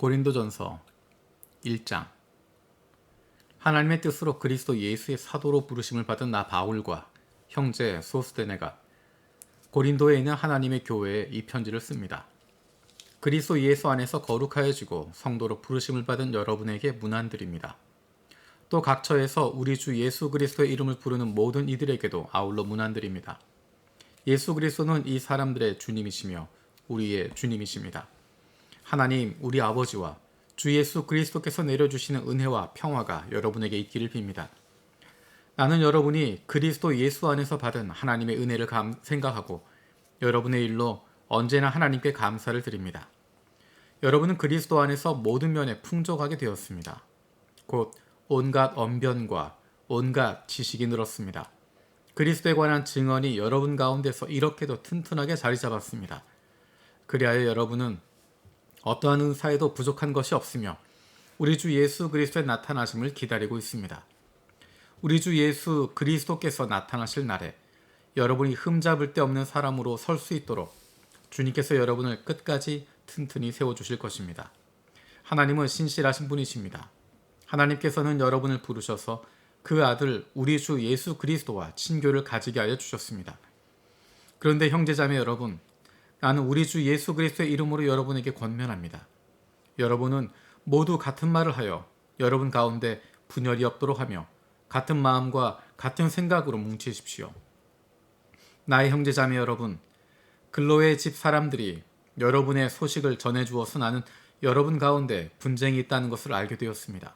고린도전서 1장. 하나님의 뜻으로 그리스도 예수의 사도로 부르심을 받은 나 바울과 형제 소스데네가 고린도에 있는 하나님의 교회에 이 편지를 씁니다. 그리스도 예수 안에서 거룩하여지고 성도로 부르심을 받은 여러분에게 문안드립니다. 또 각처에서 우리 주 예수 그리스도의 이름을 부르는 모든 이들에게도 아울러 문안드립니다. 예수 그리스도는 이 사람들의 주님이시며 우리의 주님이십니다. 하나님 우리 아버지와 주 예수 그리스도께서 내려주시는 은혜와 평화가 여러분에게 있기를 빕니다. 나는 여러분이 그리스도 예수 안에서 받은 하나님의 은혜를 생각하고 여러분의 일로 언제나 하나님께 감사를 드립니다. 여러분은 그리스도 안에서 모든 면에 풍족하게 되었습니다. 곧 온갖 언변과 온갖 지식이 늘었습니다. 그리스도에 관한 증언이 여러분 가운데서 이렇게도 튼튼하게 자리 잡았습니다. 그리하여 여러분은 어떠한 은사에도 부족한 것이 없으며 우리 주 예수 그리스도의 나타나심을 기다리고 있습니다. 우리 주 예수 그리스도께서 나타나실 날에 여러분이 흠잡을 데 없는 사람으로 설 수 있도록 주님께서 여러분을 끝까지 튼튼히 세워주실 것입니다. 하나님은 신실하신 분이십니다. 하나님께서는 여러분을 부르셔서 그 아들 우리 주 예수 그리스도와 친교를 가지게 하여 주셨습니다. 그런데 형제자매 여러분, 나는 우리 주 예수 그리스도의 이름으로 여러분에게 권면합니다. 여러분은 모두 같은 말을 하여 여러분 가운데 분열이 없도록 하며 같은 마음과 같은 생각으로 뭉치십시오. 나의 형제자매 여러분, 글로의 집 사람들이 여러분의 소식을 전해주어서 나는 여러분 가운데 분쟁이 있다는 것을 알게 되었습니다.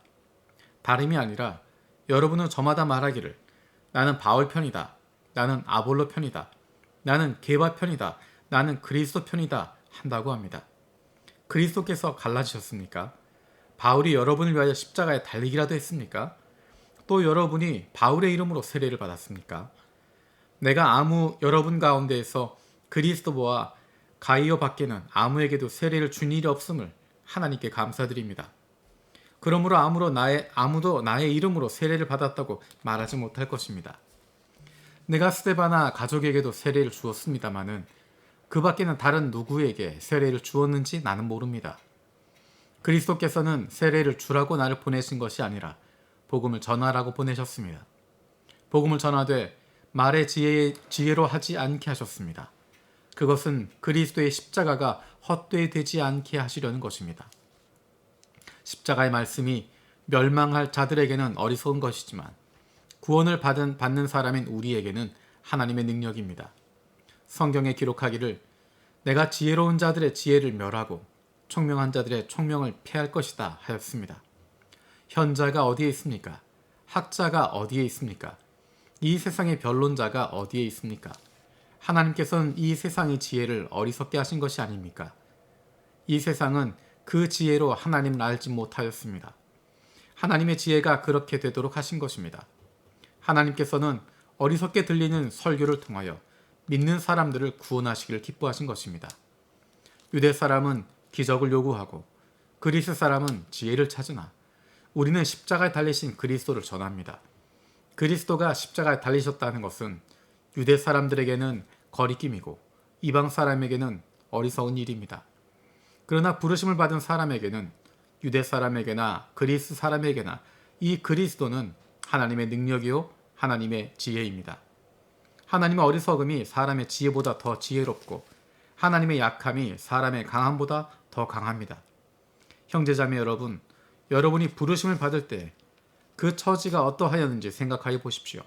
다름이 아니라 여러분은 저마다 말하기를 나는 바울 편이다, 나는 아볼로 편이다, 나는 게바 편이다, 나는 그리스도 편이다 한다고 합니다. 그리스도께서 갈라지셨습니까? 바울이 여러분을 위하여 십자가에 달리기라도 했습니까? 또 여러분이 바울의 이름으로 세례를 받았습니까? 내가 여러분 가운데에서 그리스도와 가이오 밖에는 아무에게도 세례를 준 일이 없음을 하나님께 감사드립니다. 그러므로 아무도 나의 이름으로 세례를 받았다고 말하지 못할 것입니다. 내가 스데바나 가족에게도 세례를 주었습니다마는 그 밖에는 다른 누구에게 세례를 주었는지 나는 모릅니다. 그리스도께서는 세례를 주라고 나를 보내신 것이 아니라 복음을 전하라고 보내셨습니다. 복음을 전하되 말의 지혜로 하지 않게 하셨습니다. 그것은 그리스도의 십자가가 헛되이 되지 않게 하시려는 것입니다. 십자가의 말씀이 멸망할 자들에게는 어리석은 것이지만 구원을 받는 사람인 우리에게는 하나님의 능력입니다. 성경에 기록하기를 내가 지혜로운 자들의 지혜를 멸하고 총명한 자들의 총명을 패할 것이다 하였습니다. 현자가 어디에 있습니까? 학자가 어디에 있습니까? 이 세상의 변론자가 어디에 있습니까? 하나님께서는 이 세상의 지혜를 어리석게 하신 것이 아닙니까? 이 세상은 그 지혜로 하나님을 알지 못하였습니다. 하나님의 지혜가 그렇게 되도록 하신 것입니다. 하나님께서는 어리석게 들리는 설교를 통하여 믿는 사람들을 구원하시기를 기뻐하신 것입니다. 유대 사람은 기적을 요구하고 그리스 사람은 지혜를 찾으나 우리는 십자가에 달리신 그리스도를 전합니다. 그리스도가 십자가에 달리셨다는 것은 유대 사람들에게는 거리낌이고 이방 사람에게는 어리석은 일입니다. 그러나 부르심을 받은 사람에게는 유대 사람에게나 그리스 사람에게나 이 그리스도는 하나님의 능력이요 하나님의 지혜입니다. 하나님의 어리석음이 사람의 지혜보다 더 지혜롭고 하나님의 약함이 사람의 강함보다 더 강합니다. 형제자매 여러분, 여러분이 부르심을 받을 때 그 처지가 어떠하였는지 생각하여 보십시오.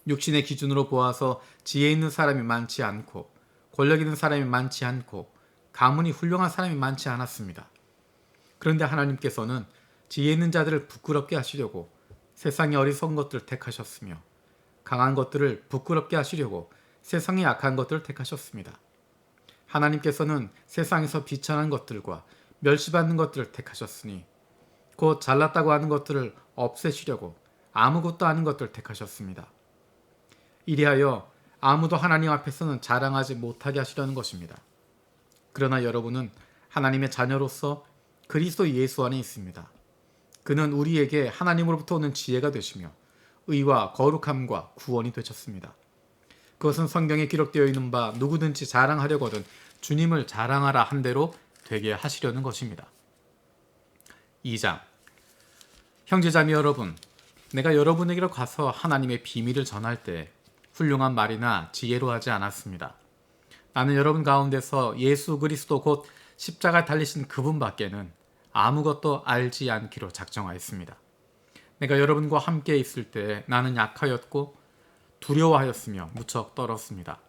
육신의 기준으로 보아서 지혜 있는 사람이 많지 않고 권력 있는 사람이 많지 않고 가문이 훌륭한 사람이 많지 않았습니다. 그런데 하나님께서는 지혜 있는 자들을 부끄럽게 하시려고 세상의 어리석은 것들을 택하셨으며 강한 것들을 부끄럽게 하시려고 세상의 약한 것들을 택하셨습니다. 하나님께서는 세상에서 비천한 것들과 멸시받는 것들을 택하셨으니 곧 잘났다고 하는 것들을 없애시려고 아무것도 아닌 것들을 택하셨습니다. 이리하여 아무도 하나님 앞에서는 자랑하지 못하게 하시려는 것입니다. 그러나 여러분은 하나님의 자녀로서 그리스도 예수 안에 있습니다. 그는 우리에게 하나님으로부터 오는 지혜가 되시며 의와 거룩함과 구원이 되셨습니다. 그것은 성경에 기록되어 있는 바 누구든지 자랑하려거든 주님을 자랑하라 한 대로 되게 하시려는 것입니다. 2장. 형제자매 여러분, 내가 여러분에게로 가서 하나님의 비밀을 전할 때 훌륭한 말이나 지혜로 하지 않았습니다. 나는 여러분 가운데서 예수 그리스도 곧 십자가에 달리신 그분밖에는 아무것도 알지 않기로 작정하였습니다. 내가 여러분과 함께 있을 때 나는 약하였고 두려워하였으며 무척 떨었습니다.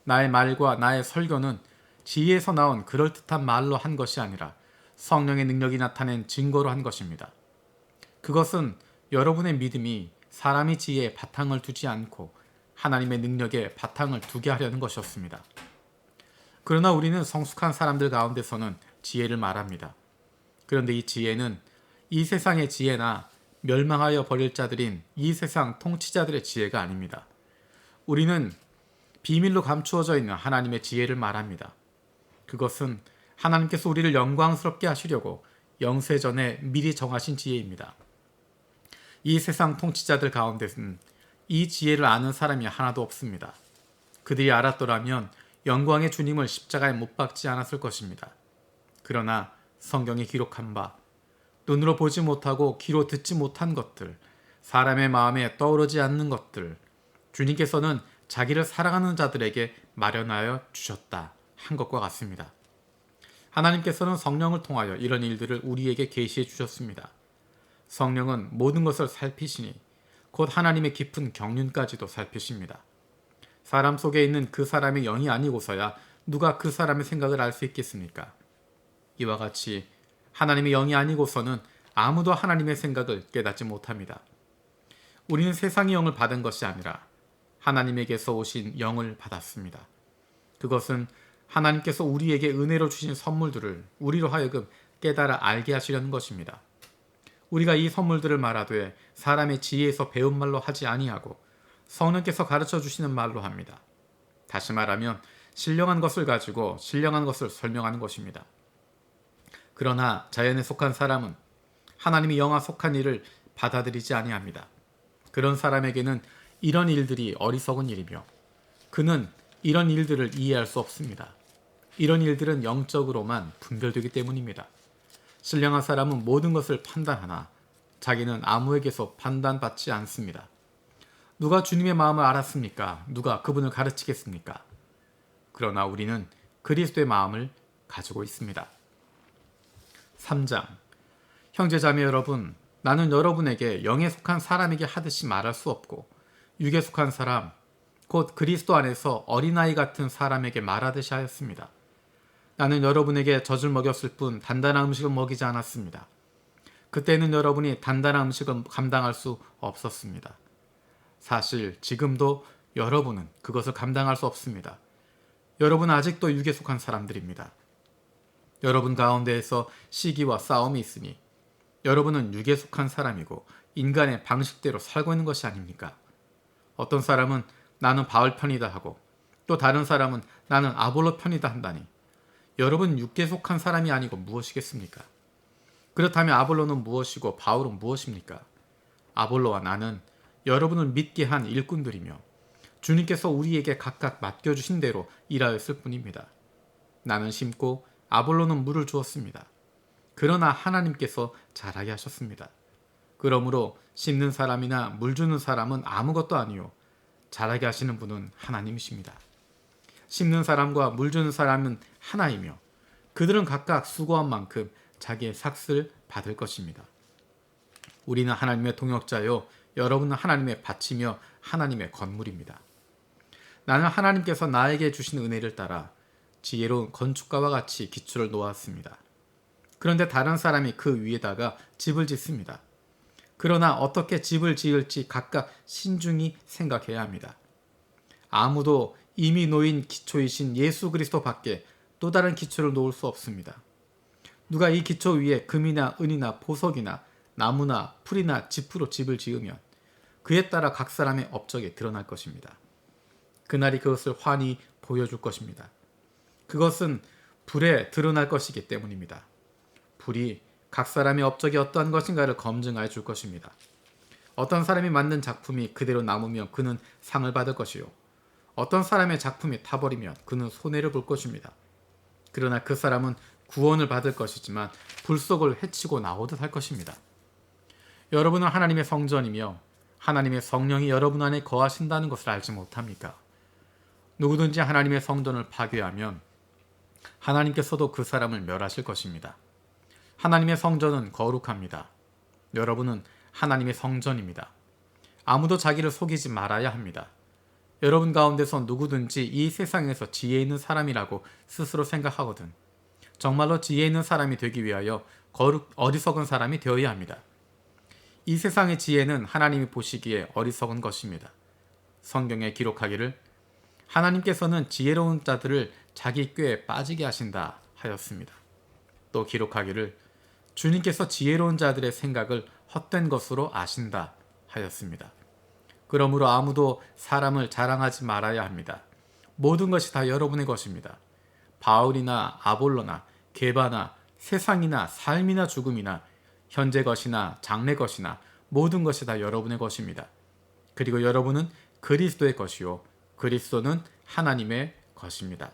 나의 말과 나의 설교는 지혜에서 나온 그럴듯한 말로 한 것이 아니라 성령의 능력이 나타낸 증거로 한 것입니다. 그것은 여러분의 믿음이 사람의 지혜에 바탕을 두지 않고 하나님의 능력에 바탕을 두게 하려는 것이었습니다. 그러나 우리는 성숙한 사람들 가운데서는 지혜를 말합니다. 그런데 이 지혜는 이 세상의 지혜나 멸망하여 버릴 자들인 이 세상 통치자들의 지혜가 아닙니다. 우리는 비밀로 감추어져 있는 하나님의 지혜를 말합니다. 그것은 하나님께서 우리를 영광스럽게 하시려고 영세전에 미리 정하신 지혜입니다. 이 세상 통치자들 가운데는 이 지혜를 아는 사람이 하나도 없습니다. 그들이 알았더라면 영광의 주님을 십자가에 못 박지 않았을 것입니다. 그러나 성경에 기록한 바 눈으로 보지 못하고 귀로 듣지 못한 것들, 사람의 마음에 떠오르지 않는 것들, 주님께서는 자기를 사랑하는 자들에게 마련하여 주셨다 한 것과 같습니다. 하나님께서는 성령을 통하여 이런 일들을 우리에게 계시해 주셨습니다. 성령은 모든 것을 살피시니 곧 하나님의 깊은 경륜까지도 살피십니다. 사람 속에 있는 그 사람의 영이 아니고서야 누가 그 사람의 생각을 알 수 있겠습니까? 이와 같이 하나님의 영이 아니고서는 아무도 하나님의 생각을 깨닫지 못합니다. 우리는 세상의 영을 받은 것이 아니라 하나님에게서 오신 영을 받았습니다. 그것은 하나님께서 우리에게 은혜로 주신 선물들을 우리로 하여금 깨달아 알게 하시려는 것입니다. 우리가 이 선물들을 말하되 사람의 지혜에서 배운 말로 하지 아니하고 성령께서 가르쳐 주시는 말로 합니다. 다시 말하면 신령한 것을 가지고 신령한 것을 설명하는 것입니다. 그러나 자연에 속한 사람은 하나님의 영에 속한 일을 받아들이지 아니합니다. 그런 사람에게는 이런 일들이 어리석은 일이며 그는 이런 일들을 이해할 수 없습니다. 이런 일들은 영적으로만 분별되기 때문입니다. 신령한 사람은 모든 것을 판단하나 자기는 아무에게서 판단받지 않습니다. 누가 주님의 마음을 알았습니까? 누가 그분을 가르치겠습니까? 그러나 우리는 그리스도의 마음을 가지고 있습니다. 3장. 형제자매 여러분, 나는 여러분에게 영에 속한 사람에게 하듯이 말할 수 없고 육에 속한 사람, 곧 그리스도 안에서 어린아이 같은 사람에게 말하듯이 하였습니다. 나는 여러분에게 젖을 먹였을 뿐 단단한 음식을 먹이지 않았습니다. 그때는 여러분이 단단한 음식을 감당할 수 없었습니다. 사실 지금도 여러분은 그것을 감당할 수 없습니다. 여러분은 아직도 육에 속한 사람들입니다. 여러분 가운데에서 시기와 싸움이 있으니 여러분은 육에 속한 사람이고 인간의 방식대로 살고 있는 것이 아닙니까? 어떤 사람은 나는 바울 편이다 하고 또 다른 사람은 나는 아볼로 편이다 한다니 여러분 육에 속한 사람이 아니고 무엇이겠습니까? 그렇다면 아볼로는 무엇이고 바울은 무엇입니까? 아볼로와 나는 여러분을 믿게 한 일꾼들이며 주님께서 우리에게 각각 맡겨주신 대로 일하였을 뿐입니다. 나는 심고 아볼로는 물을 주었습니다. 그러나 하나님께서 자라게 하셨습니다. 그러므로 심는 사람이나 물 주는 사람은 아무것도 아니요 자라게 하시는 분은 하나님이십니다. 심는 사람과 물 주는 사람은 하나이며 그들은 각각 수고한 만큼 자기의 삭을 받을 것입니다. 우리는 하나님의 동역자요 여러분은 하나님의 밭이며 하나님의 건물입니다. 나는 하나님께서 나에게 주신 은혜를 따라 지혜로운 건축가와 같이 기초를 놓았습니다. 그런데 다른 사람이 그 위에다가 집을 짓습니다. 그러나 어떻게 집을 지을지 각각 신중히 생각해야 합니다. 아무도 이미 놓인 기초이신 예수 그리스도 밖에 또 다른 기초를 놓을 수 없습니다. 누가 이 기초 위에 금이나 은이나 보석이나 나무나 풀이나 짚으로 집을 지으면 그에 따라 각 사람의 업적이 드러날 것입니다. 그날이 그것을 환히 보여줄 것입니다. 그것은 불에 드러날 것이기 때문입니다. 불이 각 사람의 업적이 어떠한 것인가를 검증하여 줄 것입니다. 어떤 사람이 만든 작품이 그대로 남으면 그는 상을 받을 것이요 어떤 사람의 작품이 타버리면 그는 손해를 볼 것입니다. 그러나 그 사람은 구원을 받을 것이지만 불속을 해치고 나오듯 할 것입니다. 여러분은 하나님의 성전이며 하나님의 성령이 여러분 안에 거하신다는 것을 알지 못합니까? 누구든지 하나님의 성전을 파괴하면 하나님께서도 그 사람을 멸하실 것입니다. 하나님의 성전은 거룩합니다. 여러분은 하나님의 성전입니다. 아무도 자기를 속이지 말아야 합니다. 여러분 가운데서 누구든지 이 세상에서 지혜 있는 사람이라고 스스로 생각하거든 정말로 지혜 있는 사람이 되기 위하여 어리석은 사람이 되어야 합니다. 이 세상의 지혜는 하나님이 보시기에 어리석은 것입니다. 성경에 기록하기를 하나님께서는 지혜로운 자들을 자기 꾀에 빠지게 하신다 하였습니다. 또 기록하기를 주님께서 지혜로운 자들의 생각을 헛된 것으로 아신다 하였습니다. 그러므로 아무도 사람을 자랑하지 말아야 합니다. 모든 것이 다 여러분의 것입니다. 바울이나 아볼로나 게바나 세상이나 삶이나 죽음이나 현재 것이나 장래 것이나 모든 것이 다 여러분의 것입니다. 그리고 여러분은 그리스도의 것이요 그리스도는 하나님의 것입니다.